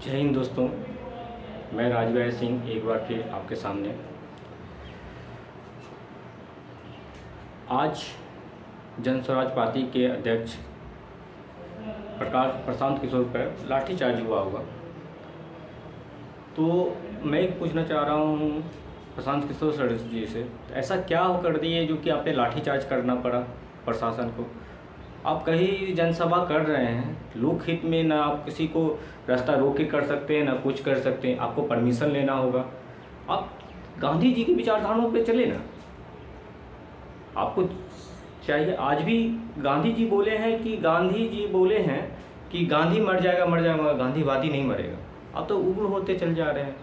जय हिंद दोस्तों, मैं राजवीर सिंह एक बार फिर आपके सामने। आज जन स्वराज पार्टी के अध्यक्ष प्रशांत किशोर पर लाठीचार्ज हुआ। तो मैं पूछना चाह रहा हूँ प्रशांत किशोर सर जी से, ऐसा क्या कर दिए जो कि आप पे लाठीचार्ज करना पड़ा प्रशासन को? आप कहीं जनसभा कर रहे हैं, लोकहित में ना आप किसी को रास्ता रोक के कर सकते हैं ना कुछ कर सकते हैं, आपको परमिशन लेना होगा। आप गांधी जी की विचारधाराओं पे चले ना, आपको चाहिए। आज भी गांधी जी बोले हैं कि गांधी मर जाएगा मगर गांधीवादी नहीं मरेगा। आप तो उग्र होते चल जा रहे हैं,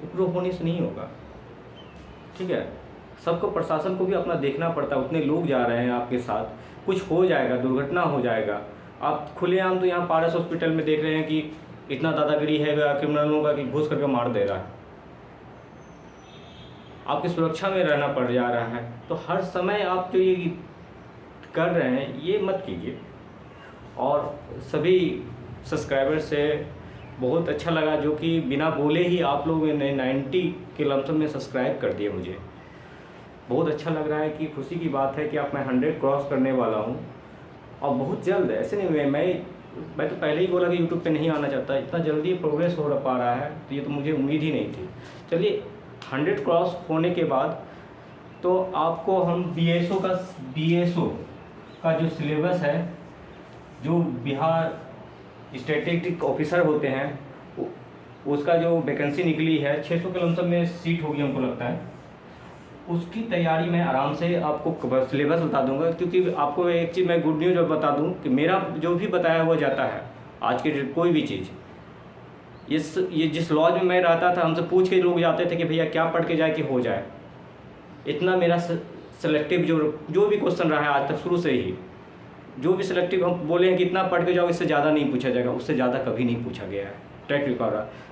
उग्र होने से नहीं होगा। ठीक है, सबको, प्रशासन को भी अपना देखना पड़ता है। उतने लोग जा रहे हैं आपके साथ, कुछ हो जाएगा, दुर्घटना हो जाएगा। आप खुलेआम तो यहाँ पारस हॉस्पिटल में देख रहे हैं कि इतना दादागिरी है क्रिमिनलों का कि घुस करके मार दे रहा है। आपकी सुरक्षा में रहना पड़ जा रहा है। तो हर समय आप जो ये कर रहे हैं ये मत कीजिए। और सभी सब्सक्राइबर से बहुत अच्छा लगा जो कि बिना बोले ही आप लोगों ने 90 के लमसम में सब्सक्राइब कर दिए। मुझे बहुत अच्छा लग रहा है कि खुशी की बात है कि आप मैं 100 क्रॉस करने वाला हूँ और बहुत जल्द। ऐसे नहीं, मैं तो पहले ही बोला कि यूट्यूब पे नहीं आना चाहता, इतना जल्दी प्रोग्रेस हो पा रहा है तो ये तो मुझे उम्मीद ही नहीं थी। चलिए 100 क्रॉस होने के बाद तो आपको हम BSO का जो सिलेबस है, जो बिहार स्टैटिस्टिक ऑफिसर होते हैं, उसका जो वैकेंसी निकली है 600 के लमसम में सीट होगी हमको लगता है। उसकी तैयारी मैं आराम से आपको सिलेबस बता दूंगा। क्योंकि आपको एक चीज़ मैं गुड न्यूज़ बता दूं कि मेरा जो भी बताया हुआ जाता है आज की कोई भी चीज़, ये जिस लॉज में मैं रहता था हमसे पूछ के लोग जाते थे कि भैया क्या पढ़ के जाए कि हो जाए। इतना मेरा सेलेक्टिव जो भी क्वेश्चन रहा है आज तक शुरू से ही, जो भी सिलेक्टिव हम बोले हैं कि इतना पढ़ के जाओ, इससे ज़्यादा नहीं पूछा जाएगा, उससे ज़्यादा कभी नहीं पूछा गया है। ट्रैक रिकॉर्ड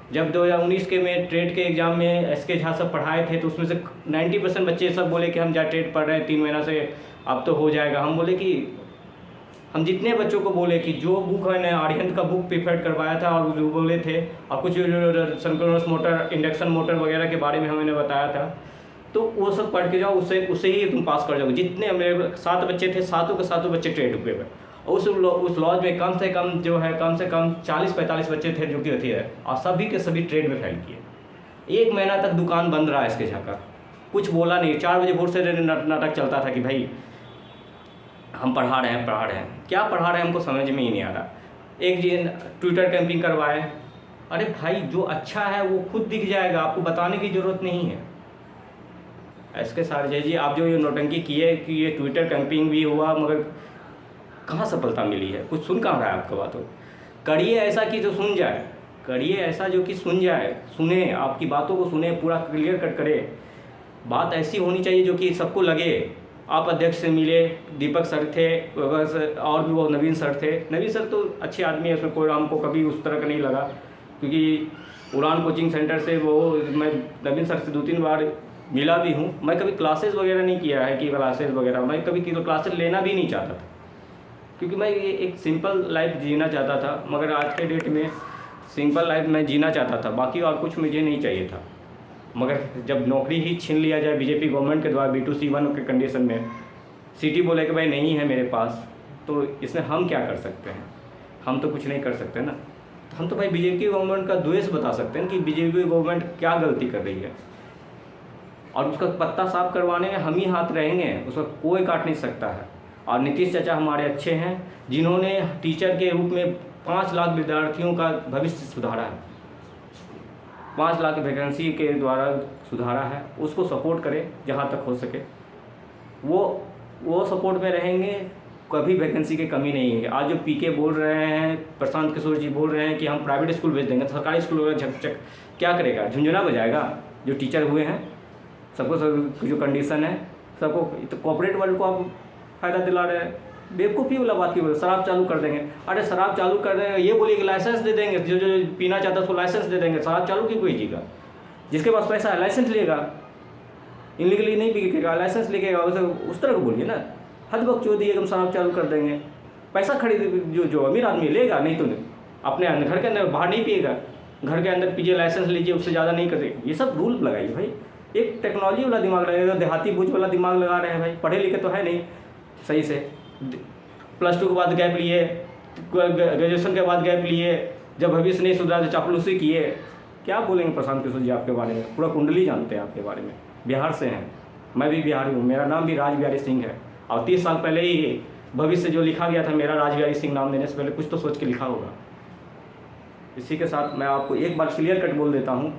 जब 2019 के में ट्रेड के एग्ज़ाम में SK झा सब पढ़ाए थे तो उसमें से 90% बच्चे सब बोले कि हम जा ट्रेड पढ़ रहे हैं 3 महीना से, अब तो हो जाएगा। हम बोले कि हम जितने बच्चों को बोले कि जो बुक है ना आर्यन का बुक प्रिफर्ड करवाया था और जो बोले थे, और कुछ सिंक्रोनस मोटर, इंडक्शन मोटर वगैरह के बारे में हमने बताया था, तो वो सब पढ़ के जाओ, उससे ही तुम पास कर जाओगे। जितने मेरे 7 बच्चे थे, सातों के सातों बच्चे ट्रेड हुए हुए। उस लॉज में कम से कम 40-45 बच्चे थे जो कि थे, और सभी के सभी ट्रेड में फेल किए। 1 महीना तक दुकान बंद रहा SK झा का, कुछ बोला नहीं। 4 बजे भोर से नाटक चलता था कि भाई हम पढ़ा रहे हैं, क्या पढ़ा रहे हैं हमको समझ में ही नहीं आ रहा। एक जी ट्विटर कैंपिंग करवाए। अरे भाई जो अच्छा है वो खुद दिख जाएगा, आपको बताने की ज़रूरत नहीं है। SK सारजय जी, आप जो ये नौटंकी किए कि ये ट्विटर कैंपिंग भी हुआ, मगर कहाँ सफलता मिली है? कुछ सुन कहाँ रहा है आपका बातों? करिए ऐसा कि जो सुन जाए, करिए ऐसा जो कि सुन जाए, सुने, आपकी बातों को सुने, पूरा क्लियर कट करे। बात ऐसी होनी चाहिए जो कि सबको लगे। आप अध्यक्ष से मिले, दीपक सर थे और भी वो नवीन सर थे। नवीन सर तो अच्छे आदमी है, उसमें कोई हमको कभी उस तरह का नहीं लगा। क्योंकि उड़ान कोचिंग सेंटर से मैं नवीन सर से 2-3 बार मिला भी हूँ। मैं कभी क्लासेस वगैरह नहीं किया है कि क्लासेस वगैरह, मैं कभी क्लासेस लेना भी नहीं चाहता था, क्योंकि मैं ये एक सिंपल लाइफ जीना चाहता था। मगर आज के डेट में सिंपल लाइफ मैं जीना चाहता था, बाकी और कुछ मुझे नहीं चाहिए था। मगर जब नौकरी ही छीन लिया जाए बीजेपी गवर्नमेंट के द्वारा B2C1 के कंडीशन में, सिटी बोले कि भाई नहीं है मेरे पास, तो इसमें हम क्या कर सकते हैं? हम तो कुछ नहीं कर सकते ना। तो हम तो भाई बीजेपी गवर्नमेंट का द्वेष बता सकते हैं कि बीजेपी गवर्नमेंट क्या गलती कर रही है, और उसका पत्ता साफ करवाने में हम ही हाथ रहेंगे, उसका कोई काट नहीं सकता है। और नीतीश चाचा हमारे अच्छे हैं, जिन्होंने टीचर के रूप में 5 लाख विद्यार्थियों का भविष्य सुधारा है, 5 लाख वैकेंसी के द्वारा सुधारा है। उसको सपोर्ट करें जहाँ तक हो सके, वो सपोर्ट में रहेंगे, कभी वैकेंसी की कमी नहीं है। आज जो PK बोल रहे हैं, प्रशांत किशोर जी बोल रहे हैं कि हम प्राइवेट स्कूल भेज देंगे, सरकारी स्कूल में झकझक क्या करेगा? झुंझुना बजाएगा। जो टीचर हुए हैं सबको, सब जो कंडीशन है सबको, तो कॉर्पोरेट वर्ल्ड को आप फ़ायदा दिला रहे हैं। बेवकूफ़ी वाला बात की, शराब चालू कर देंगे। अरे शराब चालू कर देंगे, ये बोलिए कि लाइसेंस दे देंगे, जो पीना चाहता है उसको लाइसेंस दे देंगे। शराब चालू क्यों कीजिएगा? जिसके पास पैसा है लाइसेंस लेगा, इनलीगली नहीं पीएगा, लाइसेंस लेगा। उस तरह को बोलिए ना, हद बकचोदी एकदम शराब चालू कर देंगे। पैसा खरीद जो अमीर आदमी लेगा, नहीं तो नहीं। अपने घर के अंदर, बाहर नहीं पिएगा, घर के अंदर पीजिए, लाइसेंस लीजिए, उससे ज़्यादा नहीं कर, ये सब रूल लगाइए भाई। एक टेक्नोलॉजी वाला दिमाग लगाइए, देहाती बूझ वाला दिमाग लगा रहे हैं भाई, पढ़े लिखे तो है नहीं सही से, +2 के बाद गैप लिए, ग्रेजुएशन के बाद गैप लिए, जब भविष्य नहीं सुधरा तो चापलूसी किए। क्या बोलेंगे प्रशांत किशोर जी आपके बारे में, पूरा कुंडली जानते हैं आपके बारे में। बिहार से हैं, मैं भी बिहारी हूँ, मेरा नाम भी राज बिहारी सिंह है, और 30 साल पहले ही भविष्य जो लिखा गया था मेरा राज बिहारी सिंह नाम देने से पहले कुछ तो सोच के लिखा होगा। इसी के साथ मैं आपको एक बार क्लियर कट बोल देता हूँ,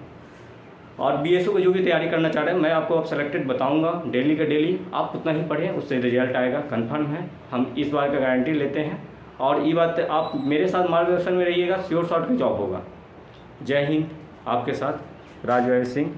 और BSO को जो भी तैयारी करना चाह रहे हैं, मैं आपको अब सेलेक्टेड बताऊंगा डेली का डेली, आप उतना ही पढ़ें, उससे रिजल्ट आएगा, कंफर्म है, हम इस बार का गारंटी लेते हैं। और ये बात आप मेरे साथ मार्गदर्शन में रहिएगा, श्योर शॉट की जॉब होगा। जय हिंद, आपके साथ राज बिहारी सिंह।